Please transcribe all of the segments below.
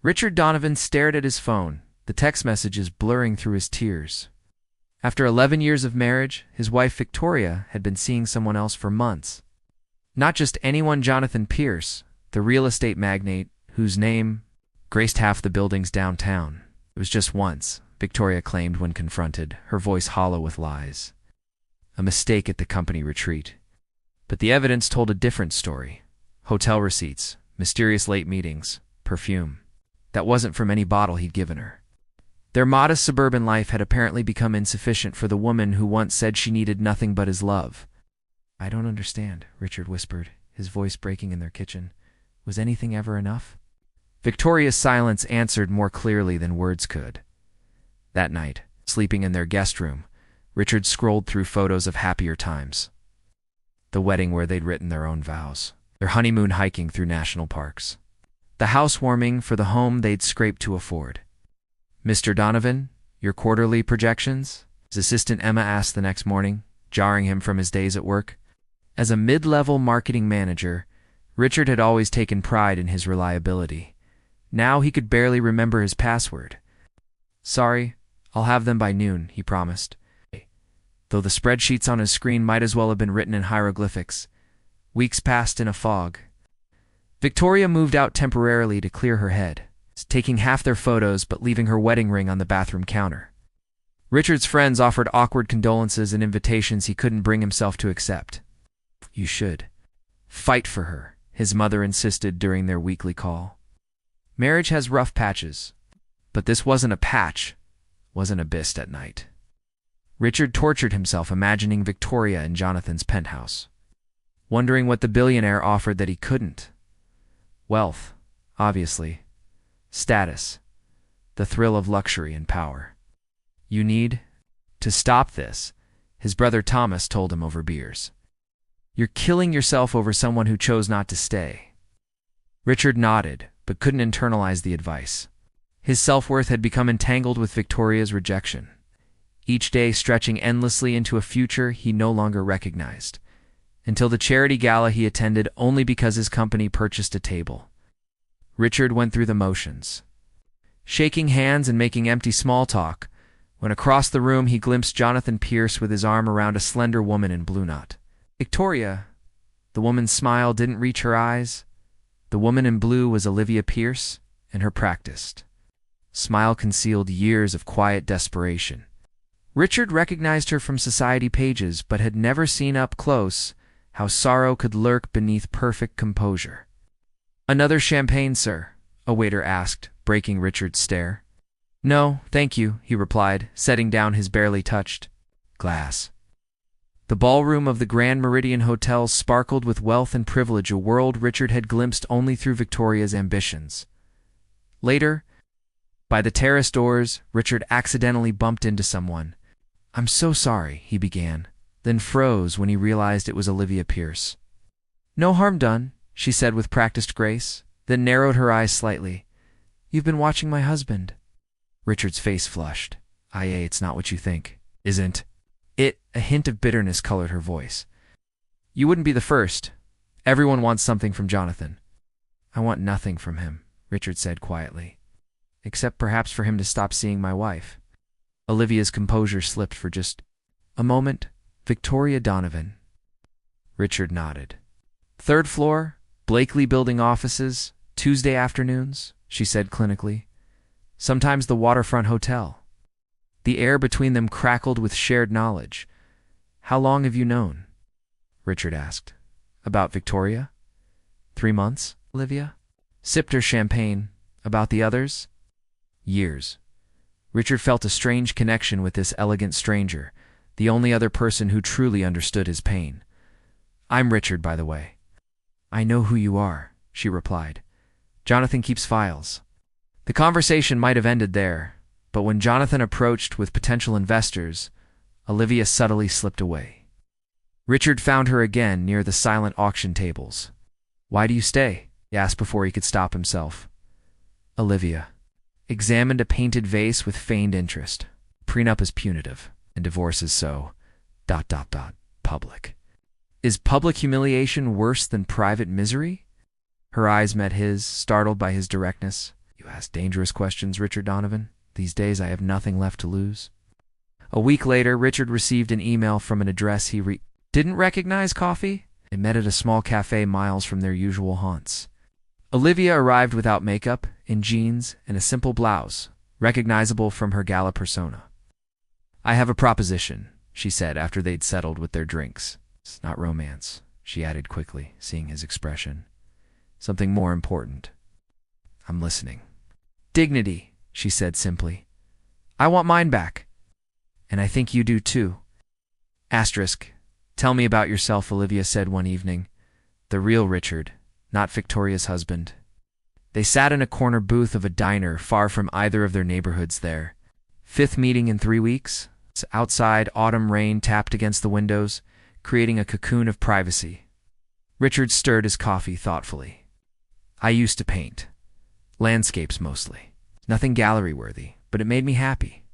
Richard Donovan stared at his phone, the text messages blurring through his tears. After 11 years of marriage, his wife Victoria had been seeing someone else for months. Not just anyone, Jonathan Pierce, the real estate magnate whose name graced half the buildings downtown. It was just once, Victoria claimed when confronted, her voice hollow with lies. A mistake at the company retreat. But the evidence told a different story. Hotel receipts, mysterious late meetings, perfume. That wasn't from any bottle he'd given her. Their modest suburban life had apparently become insufficient for the woman who once said she needed nothing but his love. "I don't understand," Richard whispered, his voice breaking in their kitchen. "Was anything ever enough?" Victoria's silence answered more clearly than words could. That night, sleeping in their guest room, Richard scrolled through photos of happier times. The wedding where they'd written their own vows. Their honeymoon hiking through national parks. The housewarming for the home they'd scraped to afford. "Mr. Donovan, your quarterly projections?" his assistant Emma asked the next morning, jarring him from his days at work. As a mid-level marketing manager, Richard had always taken pride in his reliability. Now he could barely remember his password. "Sorry, I'll have them by noon," he promised. Though the spreadsheets on his screen might as well have been written in hieroglyphics. Weeks passed in a fog. Victoria moved out temporarily to clear her head, taking half their photos but leaving her wedding ring on the bathroom counter. Richard's friends offered awkward condolences and invitations he couldn't bring himself to accept. "You should fight for her," his mother insisted during their weekly call. Marriage has rough patches, but this wasn't a patch, was an abyss at night. Richard tortured himself imagining Victoria in Jonathan's penthouse, wondering what the billionaire offered that he couldn't. Wealth, obviously. Status. The thrill of luxury and power. "You need to stop this," his brother Thomas told him over beers. "You're killing yourself over someone who chose not to stay." Richard nodded, but couldn't internalize the advice. His self-worth had become entangled with Victoria's rejection, each day stretching endlessly into a future he no longer recognized, until the charity gala he attended only because his company purchased a table. Richard went through the motions, shaking hands and making empty small talk, when across the room he glimpsed Jonathan Pierce with his arm around a slender woman in blue knot. Victoria. The woman's smile didn't reach her eyes. The woman in blue was Olivia Pierce, and her practiced smile concealed years of quiet desperation. Richard recognized her from society pages, but had never seen up close how sorrow could lurk beneath perfect composure. "Another champagne, sir?" a waiter asked, breaking Richard's stare. "No, thank you," he replied, setting down his barely touched glass. The ballroom of the Grand Meridian Hotel sparkled with wealth and privilege, a world Richard had glimpsed only through Victoria's ambitions. Later, by the terrace doors, Richard accidentally bumped into someone. "I'm so sorry," he began, then froze when he realized it was Olivia Pierce. "No harm done," she said with practiced grace, then narrowed her eyes slightly. "You've been watching my husband." Richard's face flushed. It's not what you think, isn't it?" A hint of bitterness colored her voice. "You wouldn't be the first. Everyone wants something from Jonathan." "I want nothing from him," Richard said quietly, "except perhaps for him to stop seeing my wife." Olivia's composure slipped for just a moment. "Victoria Donovan." Richard nodded. "Third floor, Blakely Building offices, Tuesday afternoons," she said clinically. "Sometimes the Waterfront Hotel." The air between them crackled with shared knowledge. "How long have you known?" Richard asked. "About Victoria?" 3 months, Olivia sipped her champagne. "About the others?" "Years." Richard felt a strange connection with this elegant stranger, the only other person who truly understood his pain. "I'm Richard, by the way." "I know who you are," she replied. "Jonathan keeps files." The conversation might have ended there, but when Jonathan approached with potential investors, Olivia subtly slipped away. Richard found her again near the silent auction tables. "Why do you stay?" he asked before he could stop himself. Olivia examined a painted vase with feigned interest. "Prenup is punitive, and divorce is so... public." "Is public humiliation worse than private misery?" Her eyes met his, startled by his directness. "You Ask dangerous questions, Richard Donovan. These days I have nothing left to lose. A week later, Richard received an email from an address he didn't recognize. Coffee? They met at a small cafe miles from their usual haunts. Olivia arrived without makeup, in jeans and a simple blouse, recognizable from her gala persona. I have a proposition, she said after they'd settled with their drinks. It's not romance, she added quickly, seeing his expression. Something more important. I'm listening. Dignity, she said simply. I want mine back. And I think you do too. Asterisk. Tell me about yourself, Olivia said one evening. The real Richard, not Victoria's husband. They sat in a corner booth of a diner far from either of their neighborhoods there. Fifth meeting in 3 weeks. Outside, autumn rain tapped against the windows, creating a cocoon of privacy. Richard stirred his coffee thoughtfully. I used to paint. Landscapes mostly. Nothing gallery-worthy, but it made me happy.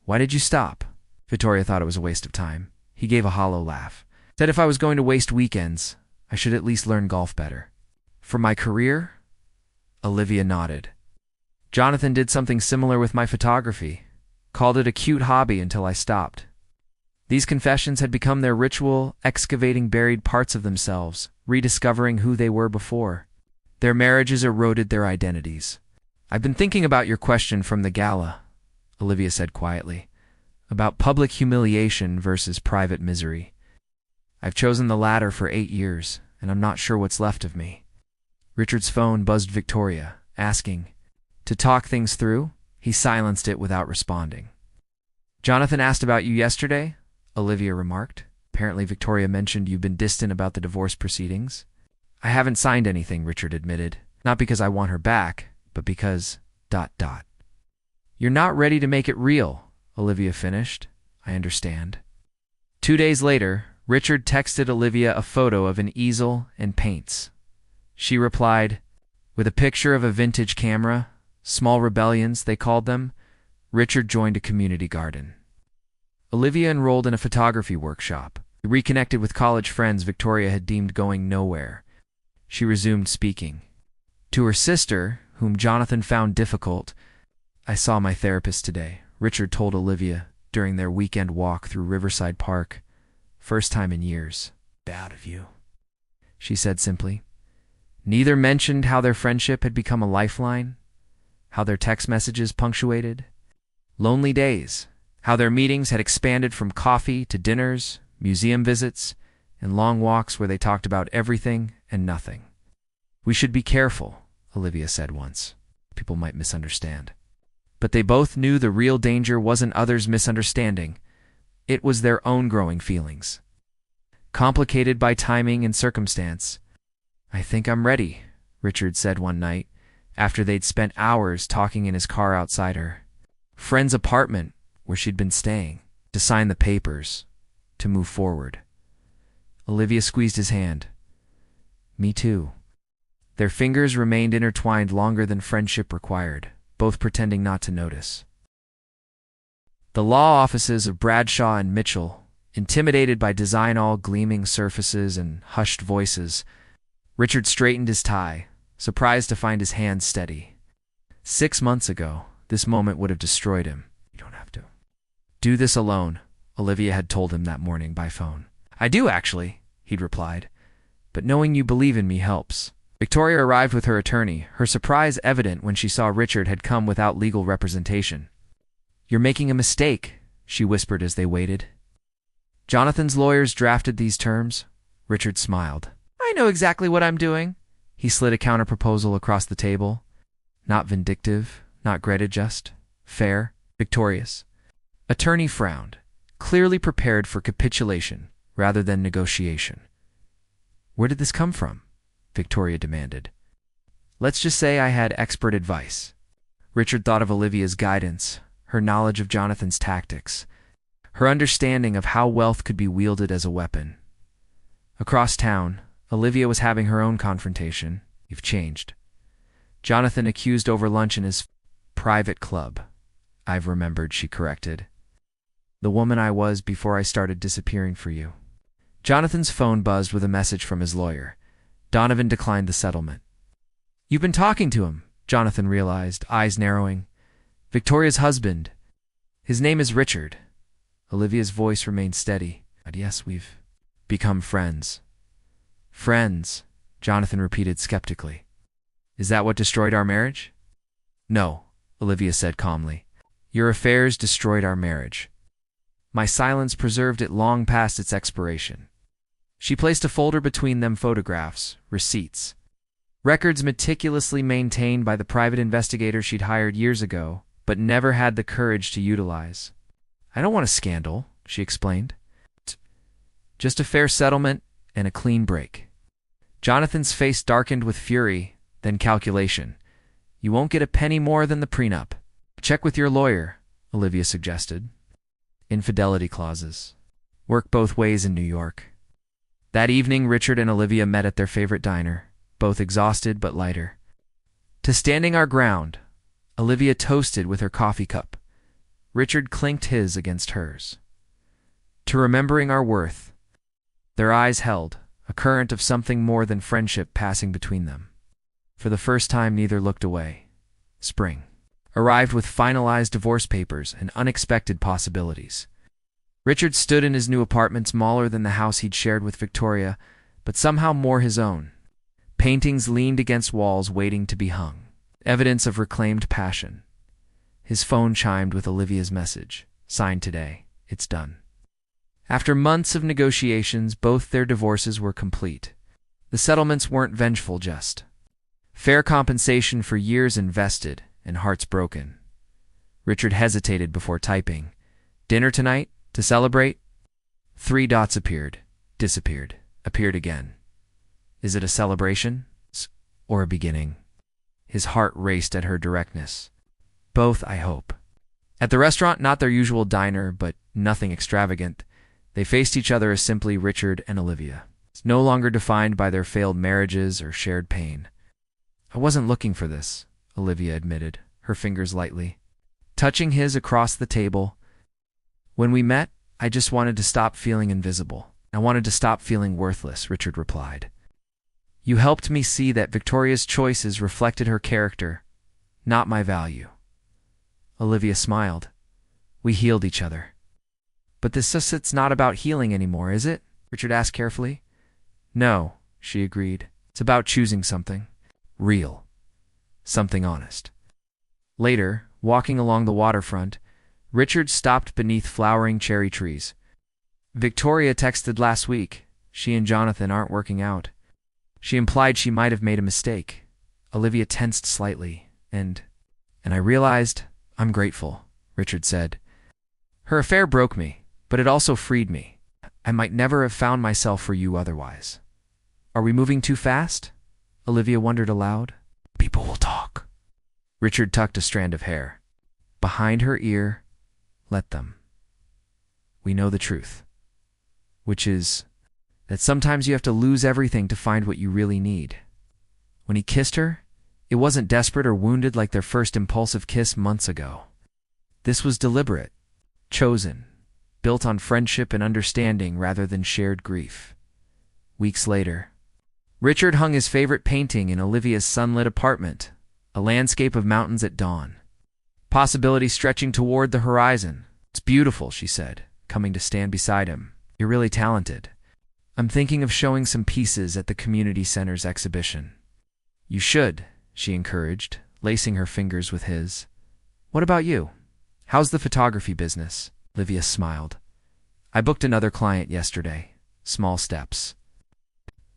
Why did you stop? Victoria thought it was a waste of time. He gave a hollow laugh. Said if I was going to waste weekends, I should at least learn golf better. For my career? Olivia nodded. Jonathan did something similar with my photography. Called it a cute hobby until I stopped. These confessions had become their ritual, excavating buried parts of themselves, rediscovering who they were before. Their marriages eroded their identities. I've been thinking about your question from the gala, Olivia said quietly, about public humiliation versus private misery. I've chosen the latter for 8 years, and I'm not sure what's left of me. Richard's phone buzzed Victoria, asking, to talk things through? He silenced it without responding. Jonathan asked about you yesterday, Olivia remarked. Apparently Victoria mentioned you've been distant about the divorce proceedings. I haven't signed anything, Richard admitted. Not because I want her back, but because... You're not ready to make it real, Olivia finished. I understand. 2 days later, Richard texted Olivia a photo of an easel and paints. She replied, with a picture of a vintage camera, small rebellions, they called them. Richard joined a community garden. Olivia enrolled in a photography workshop. He reconnected with college friends Victoria had deemed going nowhere. She resumed speaking. To her sister, whom Jonathan found difficult, I saw my therapist today, Richard told Olivia during their weekend walk through Riverside Park. First time in years. Bad of you, she said simply. Neither mentioned how their friendship had become a lifeline, how their text messages punctuated lonely days, how their meetings had expanded from coffee to dinners, museum visits, and long walks where they talked about everything and nothing. We should be careful, Olivia said once. People might misunderstand. But they both knew the real danger wasn't others' misunderstanding. It was their own growing feelings. Complicated by timing and circumstance. I think I'm ready, Richard said one night, after they'd spent hours talking in his car outside her friend's apartment where she'd been staying, to sign the papers, to move forward. Olivia squeezed his hand. Me too. Their fingers remained intertwined longer than friendship required, both pretending not to notice. The law offices of Bradshaw and Mitchell, intimidated by design-all gleaming surfaces and hushed voices, Richard straightened his tie, surprised to find his hands steady. 6 months ago, this moment would have destroyed him. You don't have to do this alone, Olivia had told him that morning by phone. I do, actually, he'd replied. But knowing you believe in me helps. Victoria arrived with her attorney, her surprise evident when she saw Richard had come without legal representation. You're making a mistake, she whispered as they waited. Jonathan's lawyers drafted these terms. Richard smiled. I know exactly what I'm doing. He slid a counterproposal across the table. Not vindictive, not graded, just fair, victorious. Attorney frowned, clearly prepared for capitulation rather than negotiation. Where did this come from? Victoria demanded. Let's just say I had expert advice. Richard thought of Olivia's guidance, her knowledge of Jonathan's tactics, her understanding of how wealth could be wielded as a weapon. Across town, Olivia was having her own confrontation. You've changed. Jonathan accused over lunch in his private club. I've remembered, she corrected. The woman I was before I started disappearing for you. Jonathan's phone buzzed with a message from his lawyer. Donovan declined the settlement. You've been talking to him, Jonathan realized, eyes narrowing. Victoria's husband. His name is Richard. Olivia's voice remained steady. But yes, we've become friends. Friends, Jonathan repeated skeptically. Is that what destroyed our marriage? No, Olivia said calmly. Your affairs destroyed our marriage. My silence preserved it long past its expiration. She placed a folder between them, photographs, receipts, records meticulously maintained by the private investigator she'd hired years ago, but never had the courage to utilize. I don't want a scandal, she explained. Just a fair settlement and a clean break. Jonathan's face darkened with fury, then calculation. You won't get a penny more than the prenup. Check with your lawyer, Olivia suggested. Infidelity clauses. Work both ways in New York. That evening, Richard and Olivia met at their favorite diner, both exhausted but lighter. To standing our ground, Olivia toasted with her coffee cup. Richard clinked his against hers. To remembering our worth. Their eyes held, a current of something more than friendship passing between them. For the first time, neither looked away. Spring arrived with finalized divorce papers and unexpected possibilities. Richard stood in his new apartment, smaller than the house he'd shared with Victoria, but somehow more his own. Paintings leaned against walls waiting to be hung, evidence of reclaimed passion. His phone chimed with Olivia's message, signed today, it's done. After months of negotiations, both their divorces were complete. The settlements weren't vengeful, just fair compensation for years invested and hearts broken. Richard hesitated before typing, dinner tonight? To celebrate? 3 dots appeared, disappeared, appeared again. Is it a celebration? Or a beginning? His heart raced at her directness. Both, I hope. At the restaurant, not their usual diner, but nothing extravagant, they faced each other as simply Richard and Olivia, no longer defined by their failed marriages or shared pain. I wasn't looking for this, Olivia admitted, her fingers lightly touching his across the table. When we met, I just wanted to stop feeling invisible. I wanted to stop feeling worthless, Richard replied. You helped me see that Victoria's choices reflected her character, not my value. Olivia smiled. We healed each other. But it's not about healing anymore, is it? Richard asked carefully. No, she agreed. It's about choosing something real, something honest. Later, walking along the waterfront, Richard stopped beneath flowering cherry trees. Victoria texted last week. She and Jonathan aren't working out. She implied she might have made a mistake. Olivia tensed slightly, and I realized I'm grateful, Richard said. Her affair broke me, but it also freed me. I might never have found myself for you otherwise. Are we moving too fast? Olivia wondered aloud. People will talk. Richard tucked a strand of hair behind her ear. Let them. We know the truth, which is that sometimes you have to lose everything to find what you really need. When he kissed her, it wasn't desperate or wounded like their first impulsive kiss months ago. This was deliberate, chosen, built on friendship and understanding rather than shared grief. Weeks later, Richard hung his favorite painting in Olivia's sunlit apartment, a landscape of mountains at dawn. Possibility stretching toward the horizon. It's beautiful, she said, coming to stand beside him. You're really talented. I'm thinking of showing some pieces at the community center's exhibition. You should, she encouraged, lacing her fingers with his. What about you? How's the photography business? Olivia smiled. I booked another client yesterday. Small steps.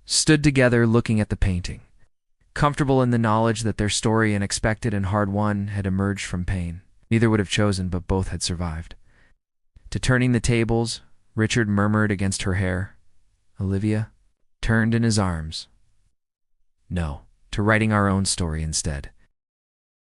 Stood together looking at the painting, comfortable in the knowledge that their story, unexpected and hard-won, had emerged from pain. Neither would have chosen, but both had survived. To turning the tables, Richard murmured against her hair. Olivia turned in his arms. No, to writing our own story instead.